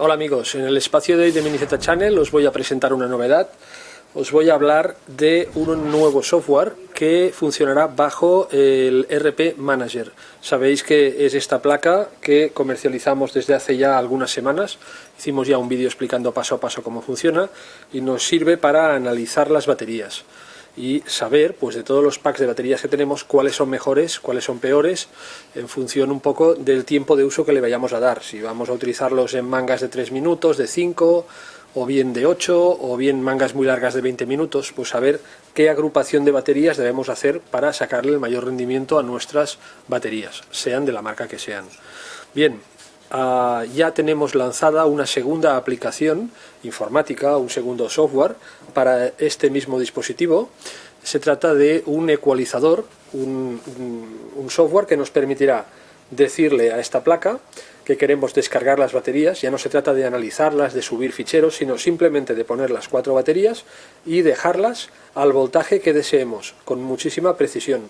Hola amigos, en el espacio de hoy de Minizeta Channel os voy a presentar una novedad. Os voy a hablar de un nuevo software que funcionará bajo el RP Manager. Sabéis que es esta placa que comercializamos desde hace ya algunas semanas. Hicimos ya un vídeo explicando paso a paso cómo funciona y nos sirve para analizar las baterías y saber, pues, de todos los packs de baterías que tenemos, cuáles son mejores, cuáles son peores, en función un poco del tiempo de uso que le vayamos a dar. Si vamos a utilizarlos en mangas de 3 minutos, de 5, o bien de 8, o bien mangas muy largas de 20 minutos, pues saber qué agrupación de baterías debemos hacer para sacarle el mayor rendimiento a nuestras baterías, sean de la marca que sean. Bien, ya tenemos lanzada una segunda aplicación informática, un segundo software para este mismo dispositivo. Se trata de un ecualizador, un software que nos permitirá decirle a esta placa que queremos descargar las baterías. Ya no se trata de analizarlas, de subir ficheros, sino simplemente de poner las 4 baterías y dejarlas al voltaje que deseemos, con muchísima precisión.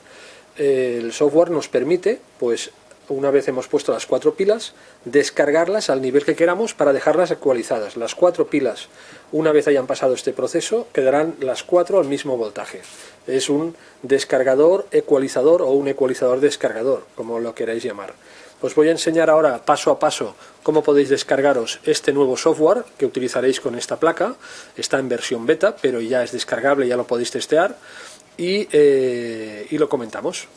El software nos permite, pues, una vez hemos puesto las 4 pilas, descargarlas al nivel que queramos para dejarlas ecualizadas. Las 4 pilas, una vez hayan pasado este proceso, quedarán las 4 al mismo voltaje. Es un descargador ecualizador o un ecualizador descargador, como lo queráis llamar. Os voy a enseñar ahora paso a paso cómo podéis descargaros este nuevo software que utilizaréis con esta placa. Está en versión beta, pero ya es descargable, ya lo podéis testear y lo comentamos.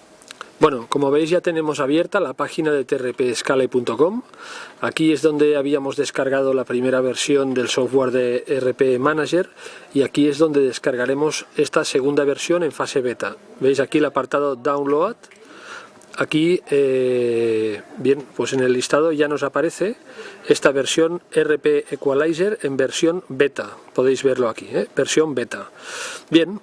Bueno, como veis, ya tenemos abierta la página de trpscale.com. Aquí es donde habíamos descargado la primera versión del software de RP Manager y aquí es donde descargaremos esta segunda versión en fase beta. Veis aquí el apartado Download. Aquí, bien, pues en el listado ya nos aparece esta versión RP Equalizer en versión beta. Podéis verlo aquí, versión beta. Bien.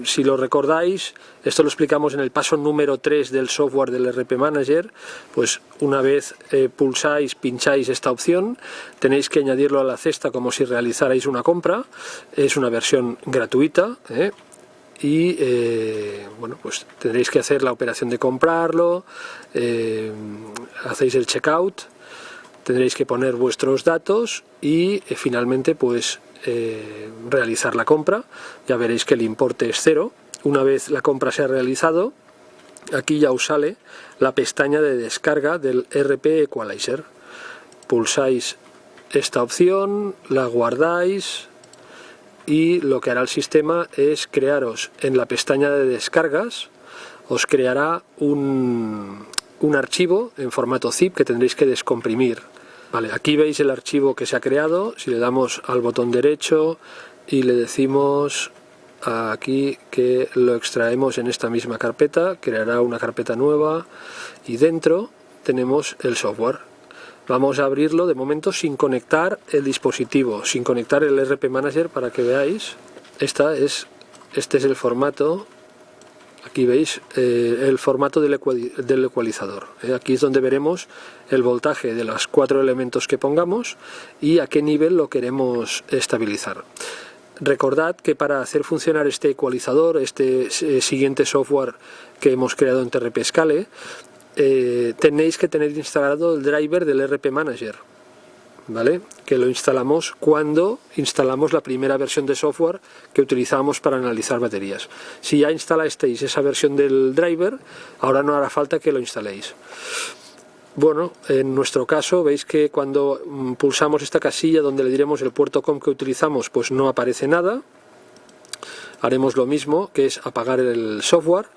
Si lo recordáis, esto lo explicamos en el paso número 3 del software del RP Manager. Pues una vez pincháis esta opción, tenéis que añadirlo a la cesta como si realizarais una compra. Es una versión gratuita, y bueno, pues tendréis que hacer la operación de comprarlo, hacéis el checkout, tendréis que poner vuestros datos y finalmente, pues, realizar la compra. Ya veréis que el importe es 0. Una vez la compra se ha realizado, aquí ya os sale la pestaña de descarga del RP Equalizer. Pulsáis esta opción, la guardáis y lo que hará el sistema es crearos en la pestaña de descargas, os creará un archivo en formato zip que tendréis que descomprimir. Vale, aquí veis el archivo que se ha creado. Si le damos al botón derecho y le decimos aquí que lo extraemos en esta misma carpeta, creará una carpeta nueva y dentro tenemos el software. Vamos a abrirlo de momento sin conectar el dispositivo, sin conectar el RP Manager, para que veáis. Este es el formato. Aquí veis el formato del ecualizador. Aquí es donde veremos el voltaje de los 4 elementos que pongamos y a qué nivel lo queremos estabilizar. Recordad que para hacer funcionar este ecualizador, este siguiente software que hemos creado en TRPscale, tenéis que tener instalado el driver del RP Manager, ¿vale? Que lo instalamos cuando instalamos la primera versión de software que utilizamos para analizar baterías. Si ya instalasteis esa versión del driver, ahora no hará falta que lo instaléis. Bueno, en nuestro caso veis que cuando pulsamos esta casilla donde le diremos el puerto COM que utilizamos, pues no aparece nada. Haremos lo mismo, que es apagar el software,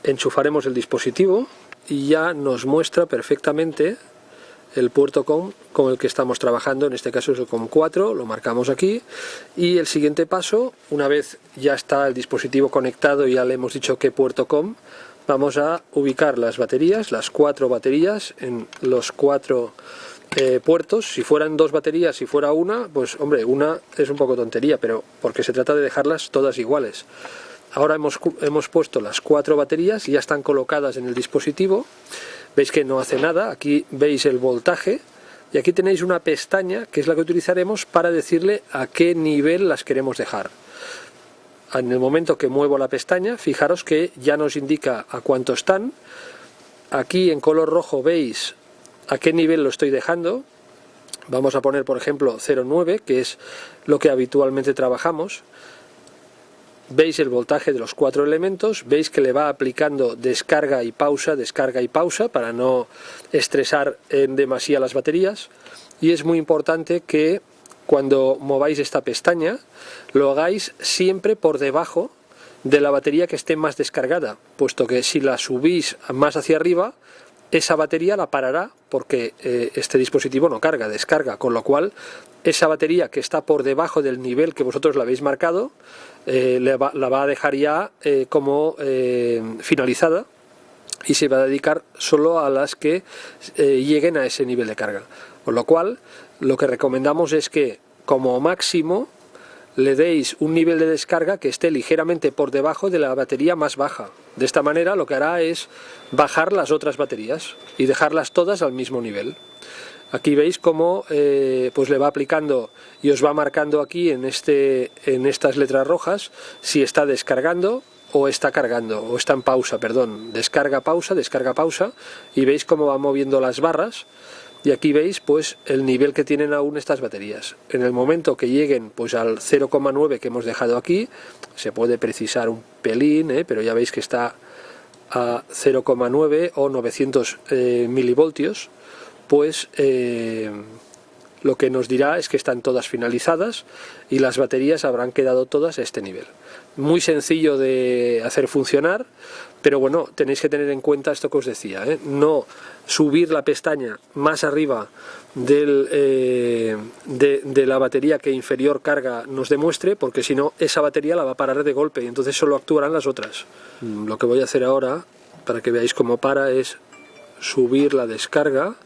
enchufaremos el dispositivo y ya nos muestra perfectamente el puerto COM con el que estamos trabajando. En este caso es el COM 4, lo marcamos aquí. Y el siguiente paso, una vez ya está el dispositivo conectado y ya le hemos dicho qué puerto COM, vamos a ubicar las baterías, las 4 baterías en los 4 puertos. Si fueran 2 baterías, si fuera una, pues hombre, una es un poco tontería, pero porque se trata de dejarlas todas iguales. Ahora hemos puesto las 4 baterías y ya están colocadas en el dispositivo. Veis que no hace nada. Aquí veis el voltaje y aquí tenéis una pestaña que es la que utilizaremos para decirle a qué nivel las queremos dejar. En el momento que muevo la pestaña, fijaros que ya nos indica a cuánto están. Aquí en color rojo veis a qué nivel lo estoy dejando. Vamos a poner, por ejemplo, 0,9, que es lo que habitualmente trabajamos. Veis el voltaje de los 4 elementos, veis que le va aplicando descarga y pausa para no estresar en demasía las baterías. Y es muy importante que cuando mováis esta pestaña lo hagáis siempre por debajo de la batería que esté más descargada, puesto que si la subís más hacia arriba, esa batería la parará porque este dispositivo no carga, descarga, con lo cual esa batería que está por debajo del nivel que vosotros la habéis marcado la va a dejar ya como finalizada y se va a dedicar solo a las que lleguen a ese nivel de carga. Con lo cual, lo que recomendamos es que como máximo le deis un nivel de descarga que esté ligeramente por debajo de la batería más baja. De esta manera lo que hará es bajar las otras baterías y dejarlas todas al mismo nivel. Aquí veis cómo pues le va aplicando y os va marcando aquí en estas letras rojas si está descargando o está cargando, o está en pausa, perdón. Descarga, pausa, y veis cómo va moviendo las barras. Y aquí veis pues el nivel que tienen aún estas baterías. En el momento que lleguen pues al 0,9 que hemos dejado aquí, se puede precisar un pelín, pero ya veis que está a 0,9 o 900 milivoltios, pues lo que nos dirá es que están todas finalizadas y las baterías habrán quedado todas a este nivel. Muy sencillo de hacer funcionar, pero bueno, tenéis que tener en cuenta esto que os decía, no subir la pestaña más arriba de la batería que inferior carga nos demuestre, porque si no esa batería la va a parar de golpe y entonces solo actuarán las otras. Lo que voy a hacer ahora, para que veáis cómo para, es subir la descarga.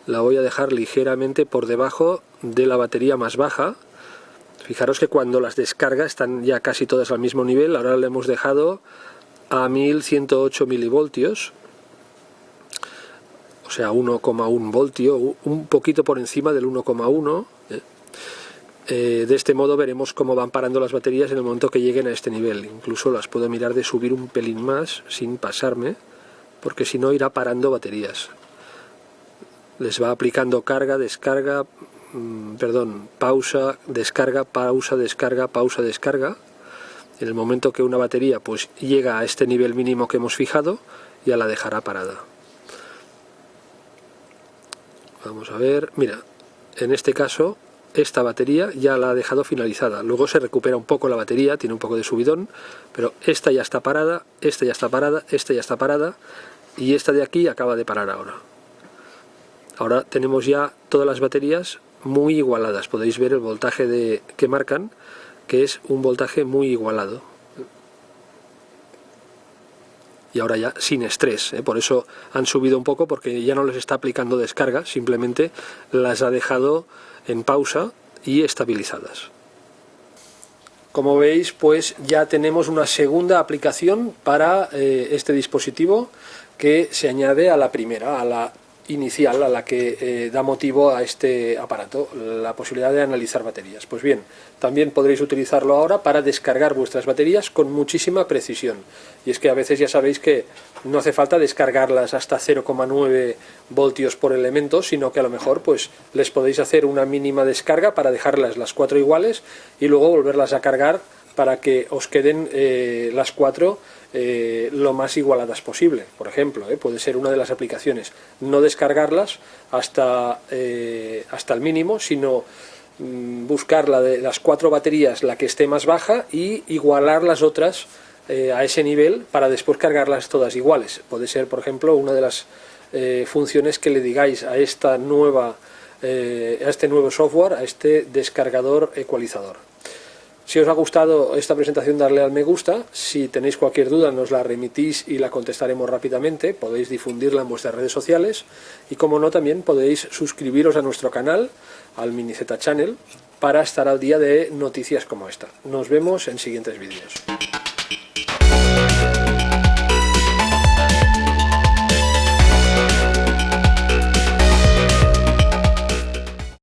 La voy a dejar ligeramente por debajo de la batería más baja. Fijaros que cuando las descargas están ya casi todas al mismo nivel. Ahora le hemos dejado a 1108 milivoltios, o sea 1,1 voltio, un poquito por encima del 1,1. De este modo veremos cómo van parando las baterías en el momento que lleguen a este nivel. Incluso las puedo mirar de subir un pelín más sin pasarme, porque si no irá parando baterías. Les va aplicando carga, descarga, pausa, descarga, pausa, descarga, pausa, descarga. En el momento que una batería pues llega a este nivel mínimo que hemos fijado, ya la dejará parada. Vamos a ver, mira, en este caso esta batería ya la ha dejado finalizada. Luego se recupera un poco la batería, tiene un poco de subidón, pero esta ya está parada, esta ya está parada, esta ya está parada y esta de aquí acaba de parar ahora. Ahora tenemos ya todas las baterías muy igualadas. Podéis ver el voltaje que marcan, que es un voltaje muy igualado. Y ahora ya sin estrés, por eso han subido un poco, porque ya no les está aplicando descarga, simplemente las ha dejado en pausa y estabilizadas. Como veis, pues ya tenemos una segunda aplicación para este dispositivo que se añade a la primera, a la inicial, a la que da motivo a este aparato, la posibilidad de analizar baterías. Pues bien, también podréis utilizarlo ahora para descargar vuestras baterías con muchísima precisión. Y es que a veces ya sabéis que no hace falta descargarlas hasta 0,9 voltios por elemento, sino que a lo mejor pues les podéis hacer una mínima descarga para dejarlas las 4 iguales y luego volverlas a cargar para que os queden las 4 lo más igualadas posible. Por ejemplo, puede ser una de las aplicaciones, no descargarlas hasta el mínimo, sino buscar la de las 4 baterías, la que esté más baja, y igualar las otras a ese nivel para después cargarlas todas iguales. Puede ser, por ejemplo, una de las funciones que le digáis a este nuevo software, a este descargador ecualizador. Si os ha gustado esta presentación, darle al me gusta. Si tenéis cualquier duda, nos la remitís y la contestaremos rápidamente. Podéis difundirla en vuestras redes sociales y, como no, también podéis suscribiros a nuestro canal, al MiniZ Channel, para estar al día de noticias como esta. Nos vemos en siguientes vídeos.